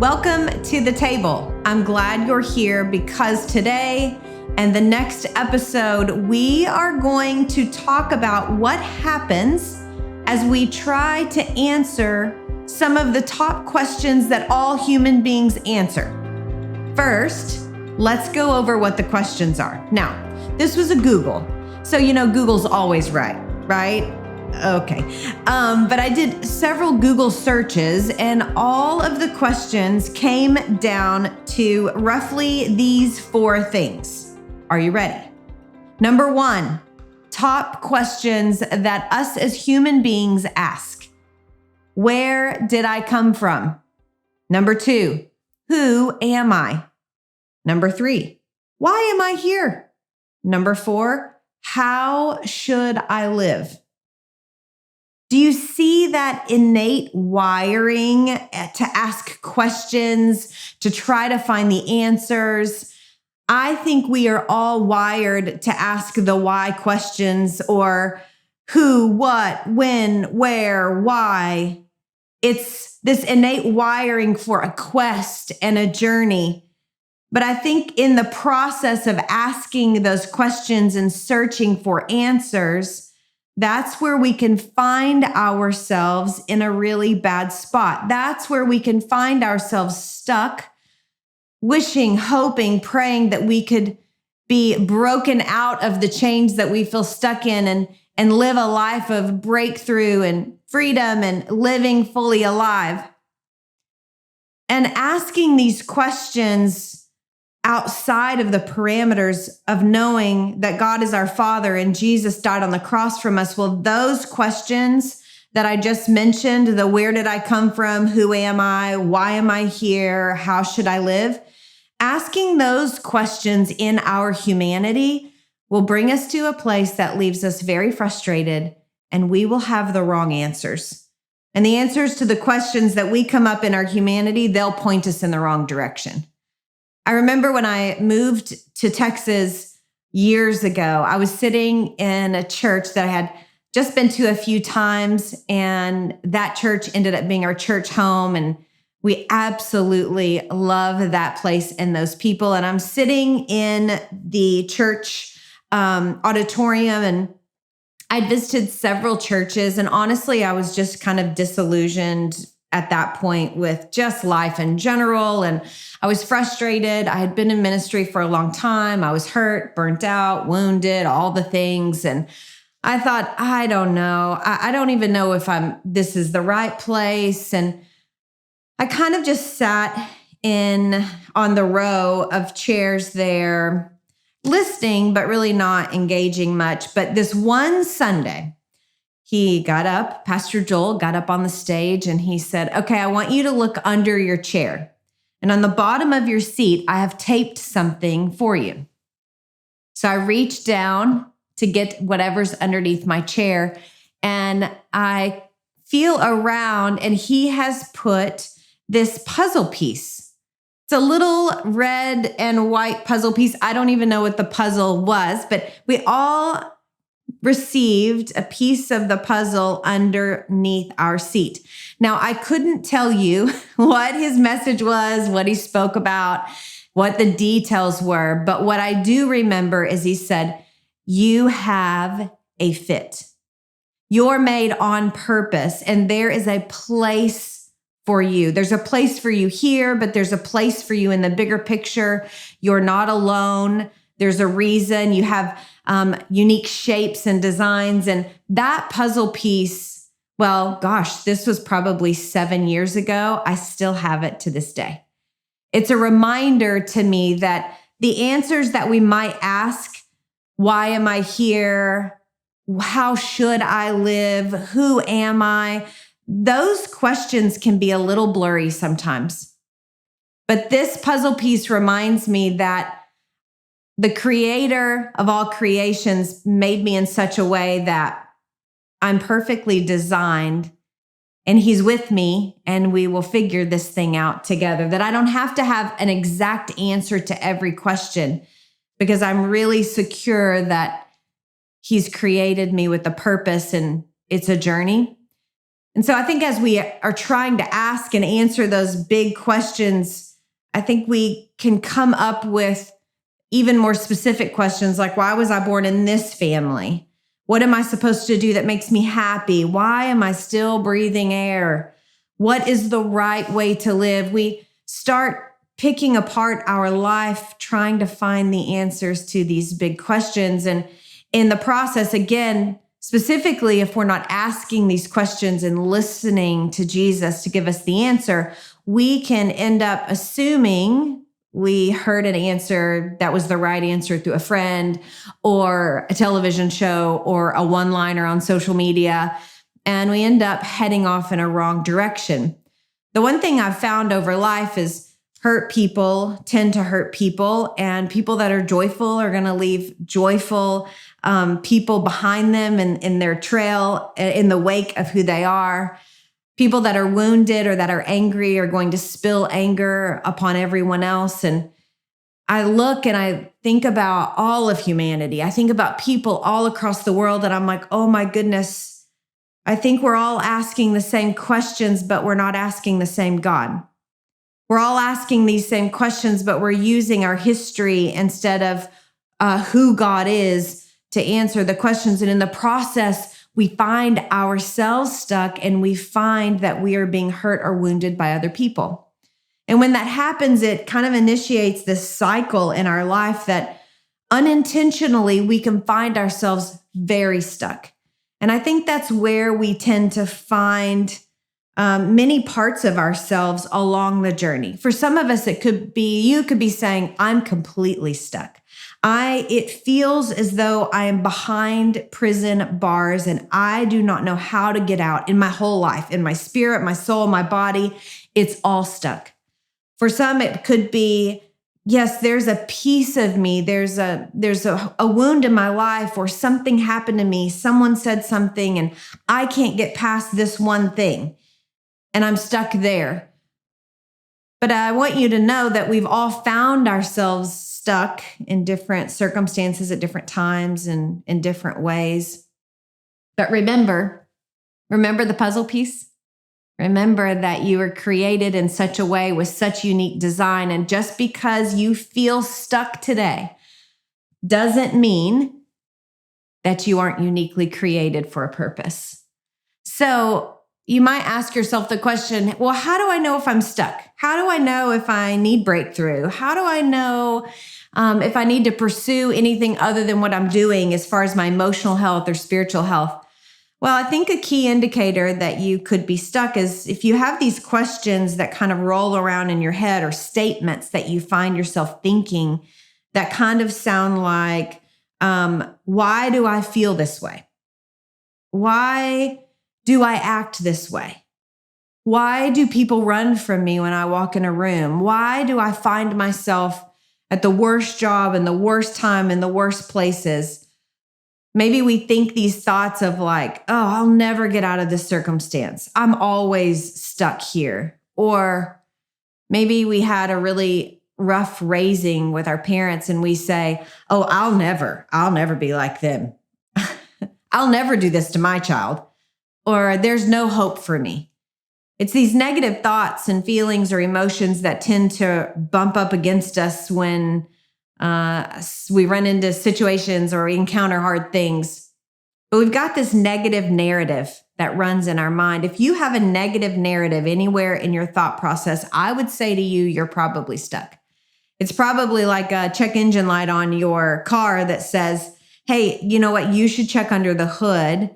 Welcome to the table. I'm glad you're here because today and the next episode, we are going to talk about what happens as we try to answer some of the top questions that all human beings answer. First, let's go over what the questions are. Now, this was a Google. So, Google's always right? Okay. But I did several Google searches and all of the questions came down to roughly these 4 things. Are you ready? Number 1, top questions that us as human beings ask. Where did I come from? Number 2, who am I? Number 3, why am I here? Number 4, how should I live? Do you see that innate wiring to ask questions, to try to find the answers? I think we are all wired to ask the why questions, or who, what, when, where, why. It's this innate wiring for a quest and a journey. But I think in the process of asking those questions and searching for answers, that's where we can find ourselves in a really bad spot. That's where we can find ourselves stuck, wishing, hoping, praying that we could be broken out of the chains that we feel stuck in and live a life of breakthrough and freedom and living fully alive. And asking these questions outside of the parameters of knowing that God is our Father and Jesus died on the cross from us, well, those questions that I just mentioned, the where did I come from, who am I, why am I here, how should I live, asking those questions in our humanity will bring us to a place that leaves us very frustrated, and we will have the wrong answers. And the answers to the questions that we come up in our humanity, they'll point us in the wrong direction. I remember when I moved to Texas years ago, I was sitting in a church that I had just been to a few times, and that church ended up being our church home, and we absolutely love that place and those people. And I'm sitting in the church auditorium, and I'd visited several churches, and honestly, I was just kind of disillusioned at that point with just life in general. And I was frustrated. I had been in ministry for a long time. I was hurt, burnt out, wounded, all the things. And I thought, I don't know. I don't even know if this is the right place. And I kind of just sat on the row of chairs there, listening, but really not engaging much. But this one Sunday, Pastor Joel got up on the stage and he said, okay, I want you to look under your chair. And on the bottom of your seat, I have taped something for you. So I reached down to get whatever's underneath my chair, and I feel around, and he has put this puzzle piece. It's a little red and white puzzle piece. I don't even know what the puzzle was, but we all received a piece of the puzzle underneath our seat. Now, I couldn't tell you what his message was, what he spoke about, what the details were, but what I do remember is he said, you have a fit. You're made on purpose, and there is a place for you. There's a place for you here, but there's a place for you in the bigger picture. You're not alone. There's a reason. You have unique shapes and designs. And that puzzle piece, well, gosh, this was probably 7 years ago. I still have it to this day. It's a reminder to me that the answers that we might ask, why am I here? How should I live? Who am I? Those questions can be a little blurry sometimes. But this puzzle piece reminds me that the creator of all creations made me in such a way that I'm perfectly designed, and he's with me, and we will figure this thing out together, that I don't have to have an exact answer to every question, because I'm really secure that he's created me with a purpose, and it's a journey. And so I think as we are trying to ask and answer those big questions, I think we can come up with even more specific questions like, why was I born in this family? What am I supposed to do that makes me happy? Why am I still breathing air? What is the right way to live? We start picking apart our life, trying to find the answers to these big questions. And in the process, again, specifically, if we're not asking these questions and listening to Jesus to give us the answer, we can end up assuming we heard an answer that was the right answer through a friend or a television show or a one-liner on social media, and we end up heading off in a wrong direction. The one thing I've found over life is hurt people tend to hurt people, and people that are joyful are going to leave joyful people behind them in their trail, in the wake of who they are. People that are wounded or that are angry are going to spill anger upon everyone else. And I look and I think about all of humanity. I think about people all across the world, and I'm like, oh my goodness, I think we're all asking the same questions, but we're not asking the same God. We're all asking these same questions, but we're using our history instead of who God is to answer the questions. And in the process, we find ourselves stuck, and we find that we are being hurt or wounded by other people. And when that happens, it kind of initiates this cycle in our life that unintentionally we can find ourselves very stuck. And I think that's where we tend to find many parts of ourselves along the journey. For some of us, you could be saying, I'm completely stuck. It feels as though I am behind prison bars and I do not know how to get out in my whole life, in my spirit, my soul, my body. It's all stuck. For some, it could be, yes, there's a piece of me. There's a wound in my life, or something happened to me. Someone said something and I can't get past this one thing, and I'm stuck there. But I want you to know that we've all found ourselves stuck in different circumstances at different times and in different ways. But remember the puzzle piece. Remember that you were created in such a way with such unique design. And just because you feel stuck today doesn't mean that you aren't uniquely created for a purpose. So you might ask yourself the question, well, how do I know if I'm stuck? How do I know if I need breakthrough? How do I know if I need to pursue anything other than what I'm doing as far as my emotional health or spiritual health? Well, I think a key indicator that you could be stuck is if you have these questions that kind of roll around in your head, or statements that you find yourself thinking that kind of sound like, why do I feel this way? Why do I act this way? Why do people run from me when I walk in a room? Why do I find myself at the worst job and the worst time in the worst places? Maybe we think these thoughts of like, oh, I'll never get out of this circumstance. I'm always stuck here. Or maybe we had a really rough raising with our parents and we say, oh, I'll never be like them. I'll never do this to my child. Or there's no hope for me. It's these negative thoughts and feelings or emotions that tend to bump up against us when we run into situations or we encounter hard things. But we've got this negative narrative that runs in our mind. If you have a negative narrative anywhere in your thought process, I would say to you, you're probably stuck. It's probably like a check engine light on your car that says, hey, you know what? You should check under the hood.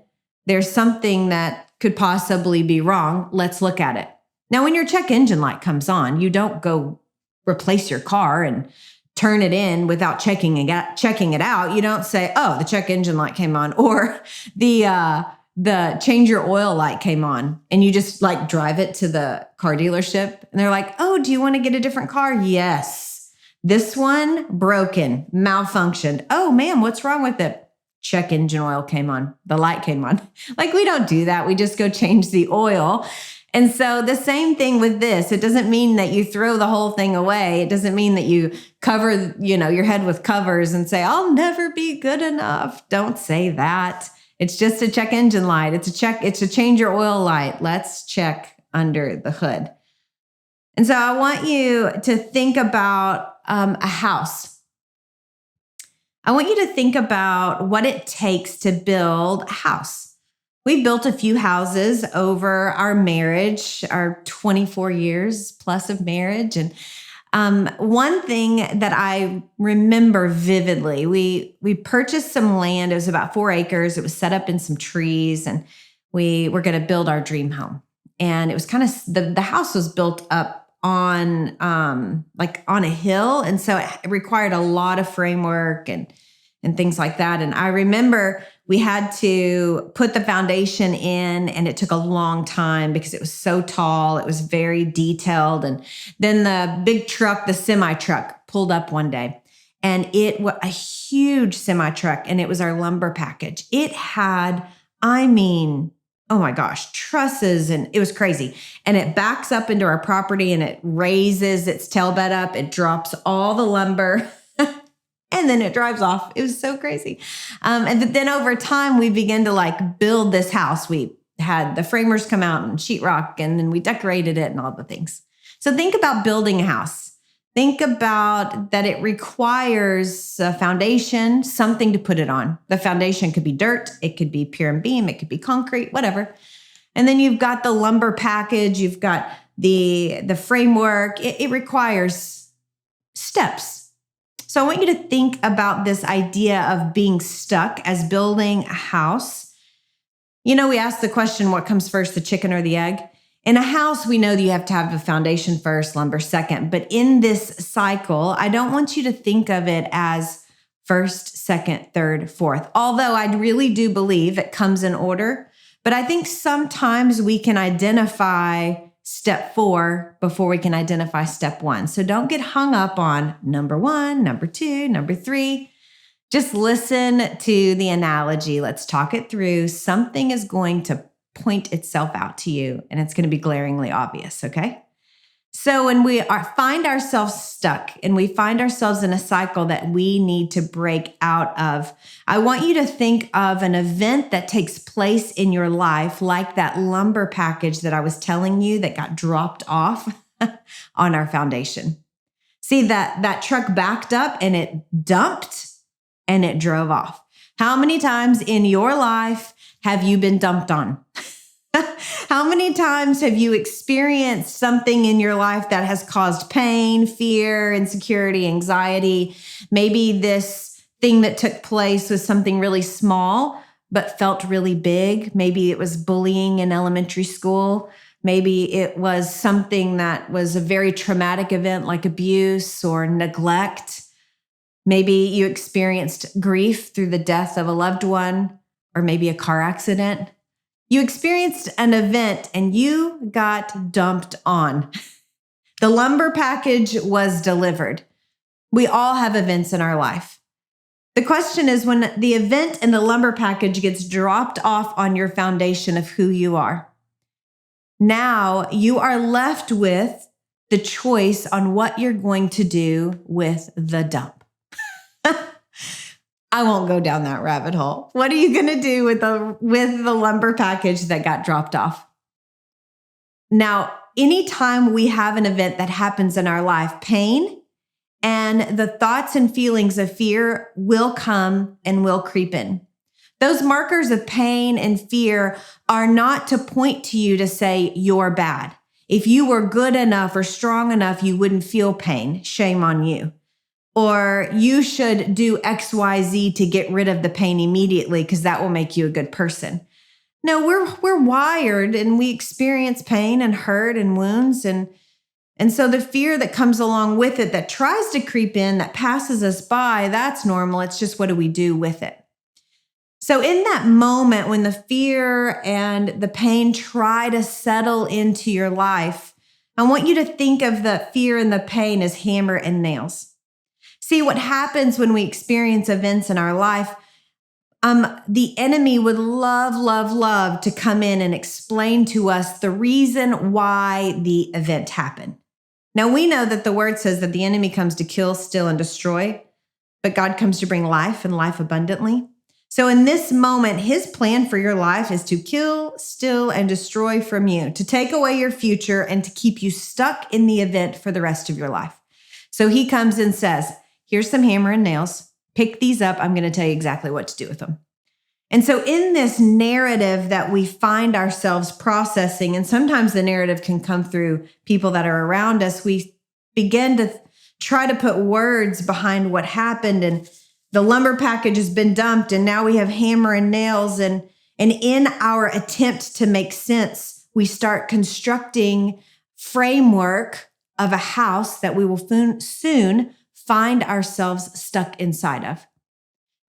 There's something that could possibly be wrong. Let's look at it. Now, when your check engine light comes on, you don't go replace your car and turn it in without checking it out. You don't say, oh, the check engine light came on, or the change your oil light came on, and you just like drive it to the car dealership and they're like, oh, do you want to get a different car? Yes. This one broken, malfunctioned. Oh, ma'am, what's wrong with it? Check engine oil came on. The light came on. Like, we don't do that. We just go change the oil. And so the same thing with this. It doesn't mean that you throw the whole thing away. It doesn't mean that you cover, your head with covers and say, I'll never be good enough. Don't say that. It's just a check engine light. It's a change your oil light. Let's check under the hood. And so I want you to think about a house. I want you to think about what it takes to build a house. We built a few houses over our marriage, our 24 years plus of marriage. And one thing that I remember vividly, we purchased some land. It was about 4 acres. It was set up in some trees, and we were going to build our dream home. And it was kind of, the house was built up on on a hill. And so it required a lot of framework and things like that. And I remember we had to put the foundation in, and it took a long time because it was so tall. It was very detailed. And then the big truck, the semi truck, pulled up one day, and it was a huge semi truck, and it was our lumber package. It had, oh my gosh, trusses, and it was crazy. And it backs up into our property, and it raises its tailbed up. It drops all the lumber. And then it drives off. It was so crazy. And then over time, we began to build this house. We had the framers come out and sheetrock, and then we decorated it and all the things. So think about building a house. Think about that it requires a foundation, something to put it on. The foundation could be dirt. It could be pier and beam. It could be concrete, whatever. And then you've got the lumber package. You've got the framework. It requires steps. So I want you to think about this idea of being stuck as building a house. We ask the question, what comes first, the chicken or the egg? In a house, we know that you have to have a foundation first, lumber second. But in this cycle, I don't want you to think of it as first, second, third, fourth. Although I really do believe it comes in order. But I think sometimes we can identify step 4 before we can identify step 1. So don't get hung up on number 1, number 2, number 3. Just listen to the analogy. Let's talk it through. Something is going to point itself out to you, and it's going to be glaringly obvious, okay? So when we find ourselves stuck and we find ourselves in a cycle that we need to break out of, I want you to think of an event that takes place in your life, like that lumber package that I was telling you that got dropped off on our foundation. See, that truck backed up and it dumped and it drove off. How many times in your life have you been dumped on? How many times have you experienced something in your life that has caused pain, fear, insecurity, anxiety? Maybe this thing that took place was something really small, but felt really big. Maybe it was bullying in elementary school. Maybe it was something that was a very traumatic event like abuse or neglect. Maybe you experienced grief through the death of a loved one, or maybe a car accident. You experienced an event and you got dumped on. The lumber package was delivered. We all have events in our life. The question is, when the event and the lumber package gets dropped off on your foundation of who you are, now you are left with the choice on what you're going to do with the dump. I won't go down that rabbit hole. What are you going to do with the lumber package that got dropped off? Now, anytime we have an event that happens in our life, pain and the thoughts and feelings of fear will come and will creep in. Those markers of pain and fear are not to point to you to say you're bad. If you were good enough or strong enough, you wouldn't feel pain. Shame on you. Or you should do XYZ to get rid of the pain immediately because that will make you a good person. No, we're wired and we experience pain and hurt and wounds. And so the fear that comes along with it that tries to creep in, that passes us by, that's normal. It's just what do we do with it? So in that moment when the fear and the pain try to settle into your life, I want you to think of the fear and the pain as hammer and nails. See, what happens when we experience events in our life, the enemy would love to come in and explain to us the reason why the event happened. Now, we know that the word says that the enemy comes to kill, steal, and destroy, but God comes to bring life and life abundantly. So in this moment, his plan for your life is to kill, steal, and destroy from you, to take away your future and to keep you stuck in the event for the rest of your life. So he comes and says, here's some hammer and nails. Pick these up. I'm going to tell you exactly what to do with them. And so in this narrative that we find ourselves processing, and sometimes the narrative can come through people that are around us, we begin to try to put words behind what happened, and the lumber package has been dumped, and now we have hammer and nails. And in our attempt to make sense, we start constructing framework of a house that we will soon find ourselves stuck inside of.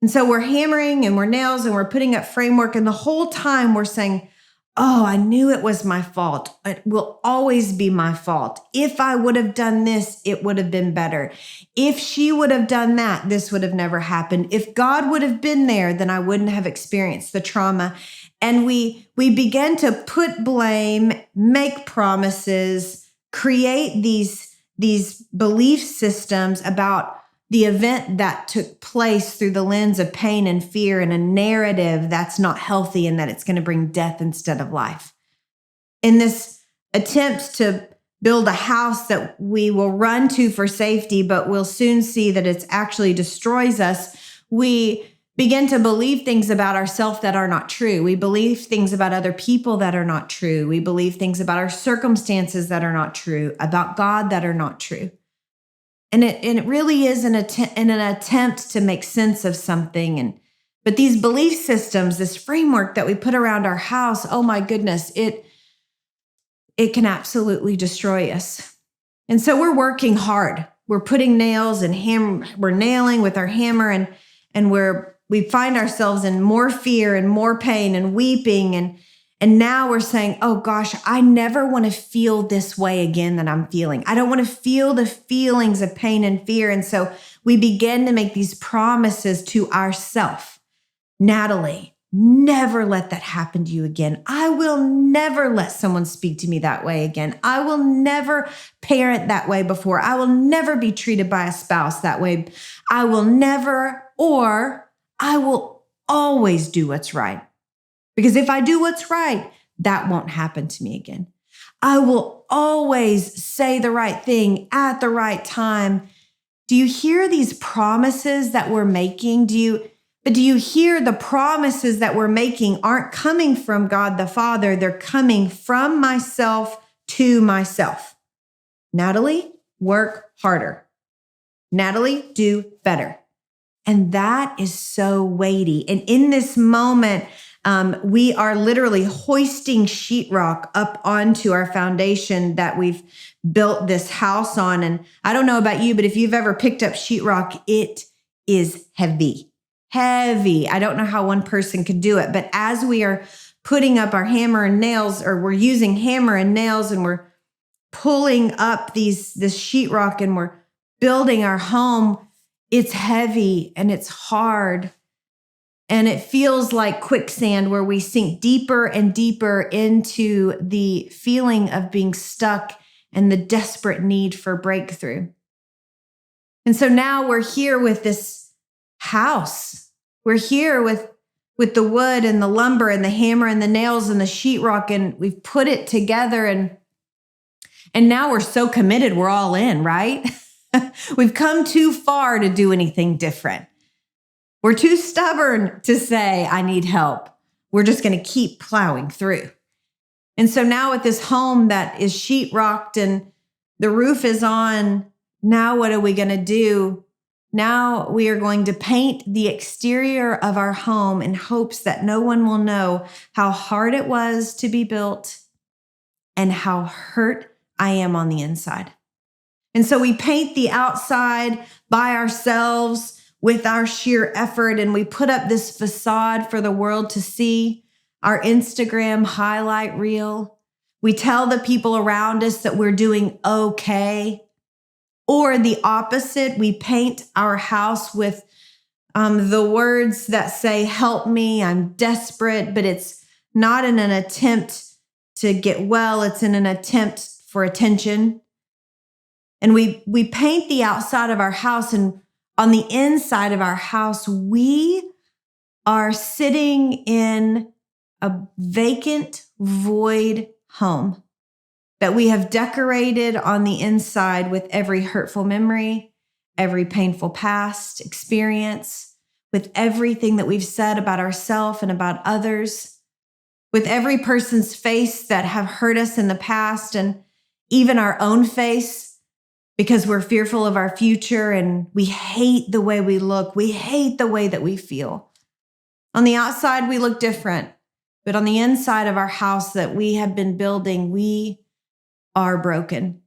And so we're hammering and we're nails and we're putting up framework. And the whole time we're saying, oh, I knew it was my fault. It will always be my fault. If I would have done this, it would have been better. If she would have done that, this would have never happened. If God would have been there, then I wouldn't have experienced the trauma. And we begin to put blame, make promises, create these belief systems about the event that took place through the lens of pain and fear, and a narrative that's not healthy and that it's going to bring death instead of life. In this attempt to build a house that we will run to for safety, but we'll soon see that it actually destroys us, we begin to believe things about ourselves that are not true. We believe things about other people that are not true. We believe things about our circumstances that are not true, about God that are not true. And it really is an attempt to make sense of something. But these belief systems, this framework that we put around our house, oh my goodness, it can absolutely destroy us. And so we're working hard. We're putting nails and we're nailing with our hammer, and we find ourselves in more fear and more pain and weeping. And now we're saying, oh gosh, I never want to feel this way again that I'm feeling. I don't want to feel the feelings of pain and fear. And so we begin to make these promises to ourselves. Natalie, never let that happen to you again. I will never let someone speak to me that way again. I will never parent that way before. I will never be treated by a spouse that way. I will never, or I will always do what's right. Because if I do what's right, that won't happen to me again. I will always say the right thing at the right time. Do you hear these promises that we're making? Do you hear the promises that we're making aren't coming from God the Father? They're coming from myself to myself. Natalie, work harder. Natalie, do better. And that is so weighty. And in this moment, we are literally hoisting sheetrock up onto our foundation that we've built this house on. And I don't know about you, but if you've ever picked up sheetrock, it is heavy. I don't know how one person could do it, but as we are putting up our hammer and nails, or we're using hammer and nails, and we're pulling up this sheetrock and we're building our home, it's heavy and it's hard. And it feels like quicksand, where we sink deeper and deeper into the feeling of being stuck and the desperate need for breakthrough. And so now we're here with this house. We're here with the wood and the lumber and the hammer and the nails and the sheetrock, and we've put it together. And now we're so committed, we're all in, right? We've come too far to do anything different. We're too stubborn to say, I need help. We're just going to keep plowing through. And so now with this home that is sheetrocked and the roof is on, now what are we going to do? Now we are going to paint the exterior of our home in hopes that no one will know how hard it was to be built and how hurt I am on the inside. And so we paint the outside by ourselves with our sheer effort, and we put up this facade for the world to see, our Instagram highlight reel. We tell the people around us that we're doing okay. Or the opposite, we paint our house with the words that say, help me, I'm desperate, but it's not in an attempt to get well, it's in an attempt for attention. And we paint the outside of our house, and on the inside of our house, we are sitting in a vacant, void home that we have decorated on the inside with every hurtful memory, every painful past experience, with everything that we've said about ourselves and about others, with every person's face that have hurt us in the past, and even our own face, because we're fearful of our future and we hate the way we look. We hate the way that we feel. On the outside, we look different, but on the inside of our house that we have been building, we are broken.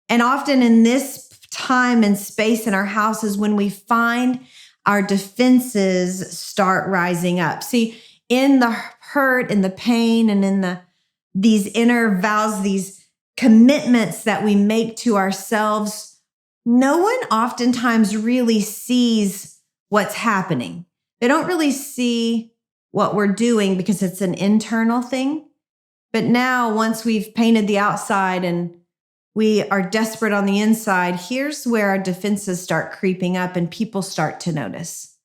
And often in this time and space in our house is when we find our defenses start rising up. See, in the hurt and the pain and in these inner vows, these commitments that we make to ourselves, no one oftentimes really sees what's happening. They don't really see what we're doing because it's an internal thing. But now, once we've painted the outside and we are desperate on the inside, here's where our defenses start creeping up and people start to notice.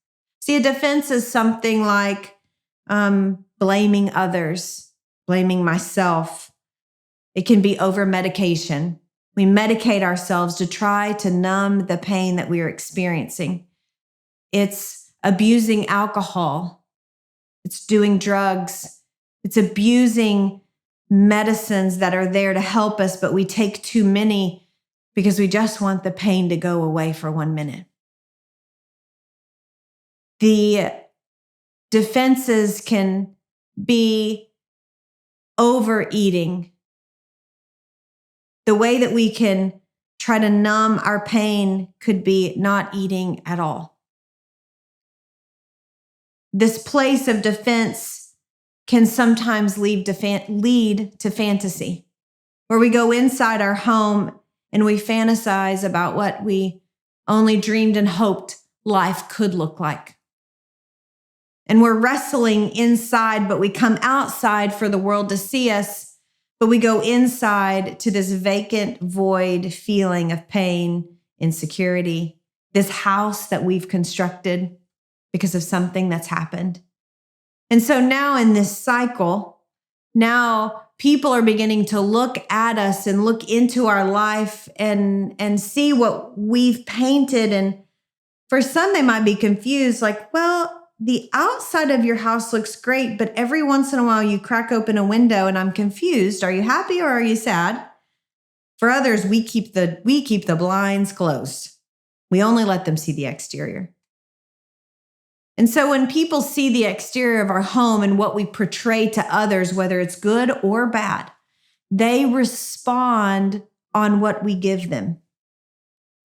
See, a defense is something like blaming others, blaming myself. It can be over medication. We medicate ourselves to try to numb the pain that we are experiencing. It's abusing alcohol. It's doing drugs. It's abusing medicines that are there to help us, but we take too many because we just want the pain to go away for 1 minute. The defenses can be overeating. The way that we can try to numb our pain could be not eating at all. This place of defense can sometimes lead to fantasy, where we go inside our home and we fantasize about what we only dreamed and hoped life could look like. And we're wrestling inside, but we come outside for the world to see us, but we go inside to this vacant, void feeling of pain, insecurity, this house that we've constructed because of something that's happened. And so now in this cycle, now people are beginning to look at us and look into our life and see what we've painted. And for some, they might be confused, like, well, the outside of your house looks great, but every once in a while you crack open a window and I'm confused. Are you happy or are you sad? For others, we keep the blinds closed. We only let them see the exterior. And so when people see the exterior of our home and what we portray to others, whether it's good or bad, they respond on what we give them.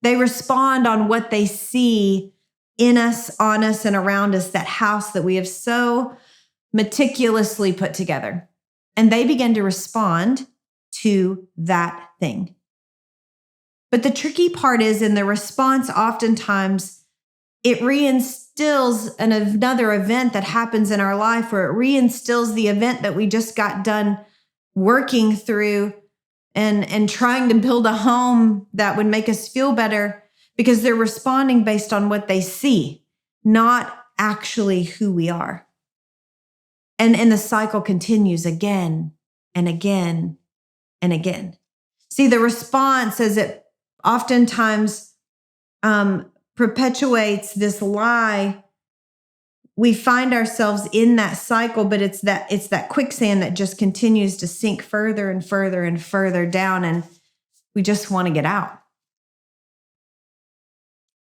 They respond on what they see in us, on us, and around us, that house that we have so meticulously put together. And they begin to respond to that thing. But the tricky part is in the response, oftentimes, it reinstills another event that happens in our life, or it reinstills the event that we just got done working through and trying to build a home that would make us feel better, because they're responding based on what they see, not actually who we are. And the cycle continues again and again and again. See, the response is it oftentimes perpetuates this lie. We find ourselves in that cycle, but it's that quicksand that just continues to sink further and further and further down, and we just want to get out.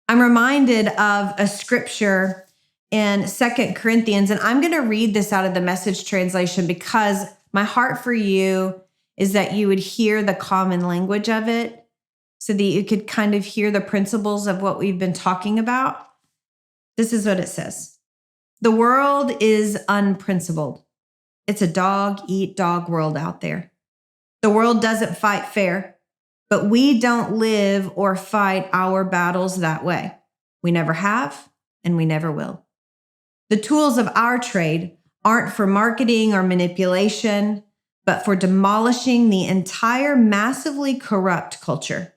I'm reminded of a scripture in 2 Corinthians, and I'm going to read this out of the Message translation because my heart for you is that you would hear the common language of it, so that you could kind of hear the principles of what we've been talking about. This is what it says. The world is unprincipled. It's a dog-eat-dog world out there. The world doesn't fight fair, but we don't live or fight our battles that way. We never have, and we never will. The tools of our trade aren't for marketing or manipulation, but for demolishing the entire massively corrupt culture.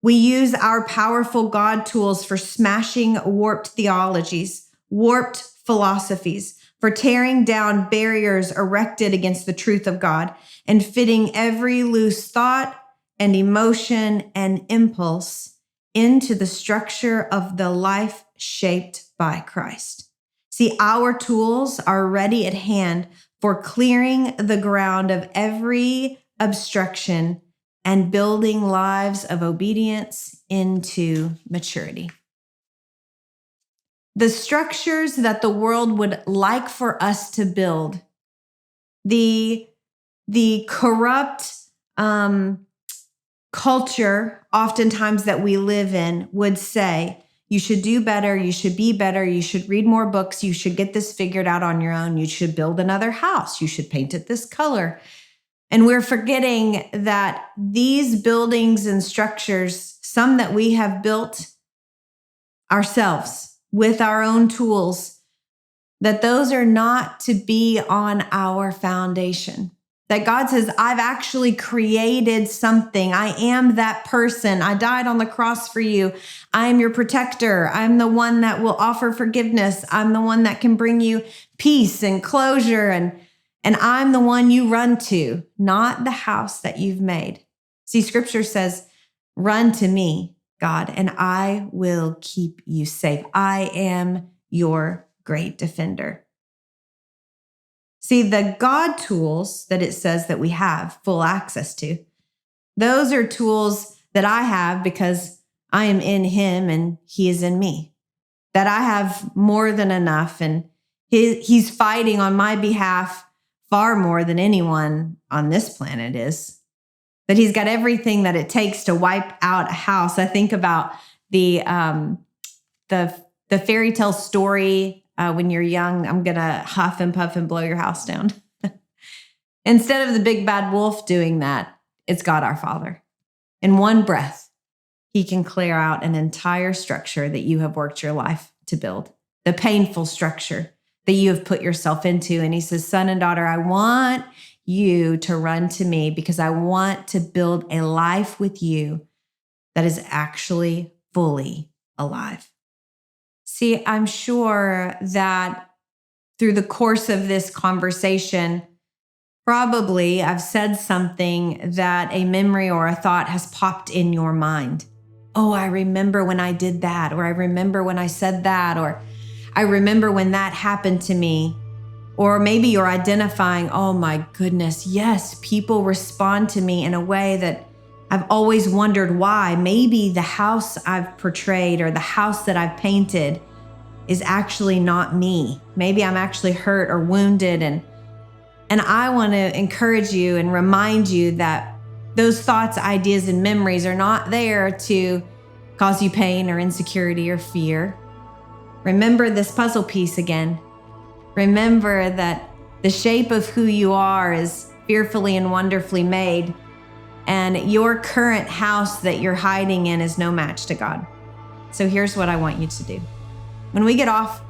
We use our powerful God tools for smashing warped theologies, warped philosophies, for tearing down barriers erected against the truth of God, and fitting every loose thought and emotion and impulse into the structure of the life shaped by Christ. See, our tools are ready at hand for clearing the ground of every obstruction and building lives of obedience into maturity. The structures that the world would like for us to build, the corrupt culture oftentimes that we live in would say, you should do better, you should be better, you should read more books, you should get this figured out on your own, you should build another house, you should paint it this color. And we're forgetting that these buildings and structures, some that we have built ourselves with our own tools, that those are not to be on our foundation. That God says, I've actually created something. I am that person. I died on the cross for you. I am your protector. I'm the one that will offer forgiveness. I'm the one that can bring you peace and closure. And I'm the one you run to, not the house that you've made. See, scripture says, run to me, God, and I will keep you safe. I am your great defender. See, the God tools that it says that we have full access to, those are tools that I have because I am in him and he is in me. That I have more than enough, and he's fighting on my behalf far more than anyone on this planet is. That he's got everything that it takes to wipe out a house. I think about the fairy tale story. When you're young, I'm going to huff and puff and blow your house down. Instead of the big bad wolf doing that, it's God our Father. In one breath, he can clear out an entire structure that you have worked your life to build, the painful structure that you have put yourself into. And he says, son and daughter, I want you to run to me because I want to build a life with you that is actually fully alive. See, I'm sure that through the course of this conversation, probably I've said something that a memory or a thought has popped in your mind. Oh, I remember when I did that, or I remember when I said that, or I remember when that happened to me. Or maybe you're identifying, oh my goodness, yes, people respond to me in a way that I've always wondered why. Maybe the house I've portrayed or the house that I've painted is actually not me. Maybe I'm actually hurt or wounded. And I want to encourage you and remind you that those thoughts, ideas, and memories are not there to cause you pain or insecurity or fear. Remember this puzzle piece again. Remember that the shape of who you are is fearfully and wonderfully made. And your current house that you're hiding in is no match to God. So here's what I want you to do. When you get off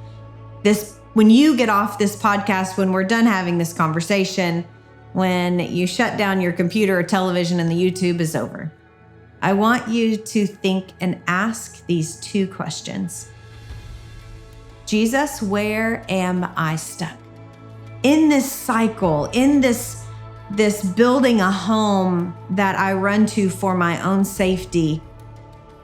this podcast, when we're done having this conversation, when you shut down your computer or television and the YouTube is over, I want you to think and ask these two questions. Jesus, where am I stuck? In this cycle, in this building a home that I run to for my own safety,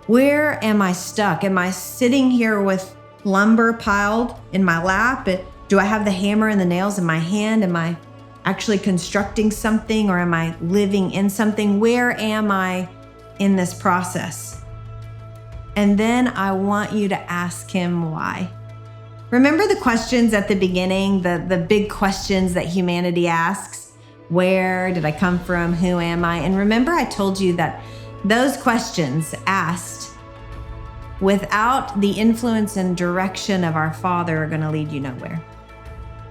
where am I stuck? Am I sitting here with lumber piled in my lap? Do I have the hammer and the nails in my hand? Am I actually constructing something, or am I living in something? Where am I in this process? And then I want you to ask him why. Remember the questions at the beginning, the big questions that humanity asks? Where did I come from? Who am I? And remember I told you that those questions asked without the influence and direction of our Father are going to lead you nowhere.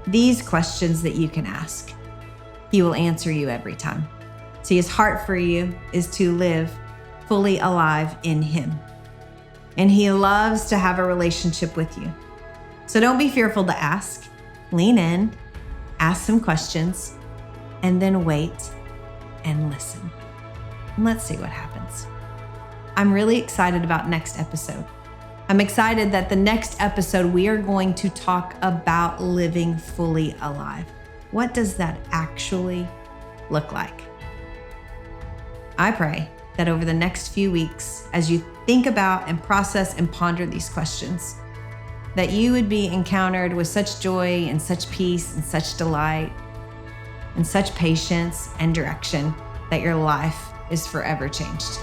These questions that you can ask, he will answer you every time. See, his heart for you is to live fully alive in him. And he loves to have a relationship with you. So don't be fearful to ask. Lean in, ask some questions, and then wait and listen. And let's see what happens. I'm really excited about next episode. I'm excited that the next episode, we are going to talk about living fully alive. What does that actually look like? I pray that over the next few weeks, as you think about and process and ponder these questions, that you would be encountered with such joy and such peace and such delight and such patience and direction that your life is forever changed.